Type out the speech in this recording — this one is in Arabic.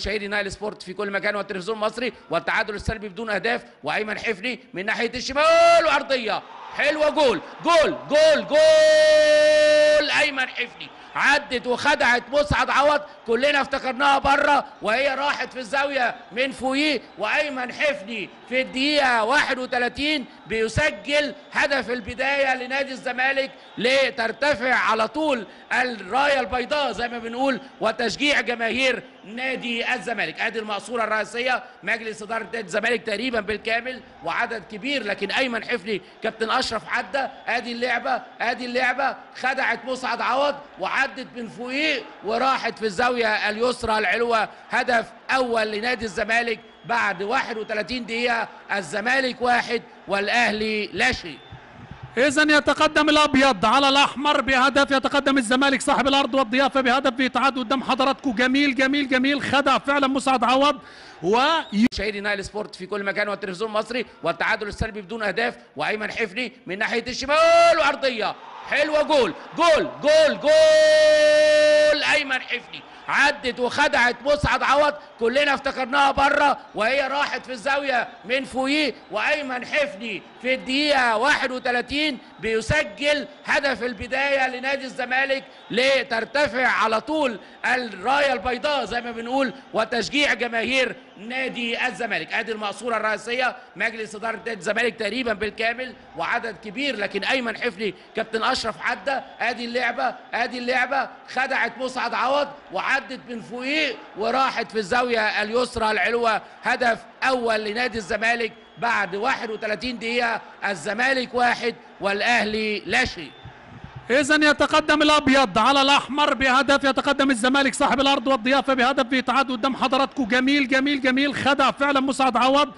مشاهدي نايل سبورت في كل مكان والتلفزيون المصري، والتعادل السلبي بدون اهداف، وايمن حفني من ناحيه الشمال وعرضيه حلوه، جول جول جول جول. ايمن حفني عدت وخدعت مسعد عوض، كلنا افتكرناها بره وهي راحت في الزاويه من فوقيه، وايمن حفني في الدقيقه 31 بيسجل هدف البدايه لنادي الزمالك لترتفع على طول الرايه البيضاء زي ما بنقول وتشجيع جماهير نادي الزمالك. ادي المقصوره الرئيسيه، مجلس اداره نادي الزمالك تقريبا بالكامل وعدد كبير، لكن ايمن حفني كابتن اشرف عدى. ادي اللعبه خدعت مسعد عوض وعدت من فوقيه وراحت في الزاويه اليسرى العلوه. هدف اول لنادي الزمالك بعد 31 دقيقه، الزمالك 1 والاهلي لا شيء. إذن يتقدم الأبيض على الأحمر بهدف، يتقدم الزمالك صاحب الأرض والضيافة بهدف بيتعاد قدام حضراتكم. جميل جميل جميل، خدع فعلا مسعد عوض. مشاهدي نايل سبورت في كل مكان والتلفزيون المصري، والتعادل السلبي بدون أهداف، وأيمن حفني من ناحية الشمال وعرضية حلوة، جول جول جول جول. أيمن حفني عدت وخدعت مسعد عوض، كلنا افتكرناها بره وهي راحت في الزاويه من فوقيه، وايمن حفني في الدقيقه 31 بيسجل هدف البدايه لنادي الزمالك لترتفع على طول الرايه البيضاء زي ما بنقول وتشجيع جماهير نادي الزمالك. ادي المقصوره الرئيسيه، مجلس اداره نادي الزمالك تقريبا بالكامل وعدد كبير، لكن ايمن حفني كابتن اشرف عدى. ادي اللعبه خدعت مسعد عوض وعدت من فوقيه وراحت في الزاويه اليسرى العلوه. هدف اول لنادي الزمالك بعد 31 دقيقه، الزمالك 1 والاهلي لا شيء. إذن يتقدم الأبيض على الأحمر بهدف، يتقدم الزمالك صاحب الأرض والضيافة بهدف بيتعاد قدام حضراتكم. جميل جميل جميل، خدع فعلا مسعد عوض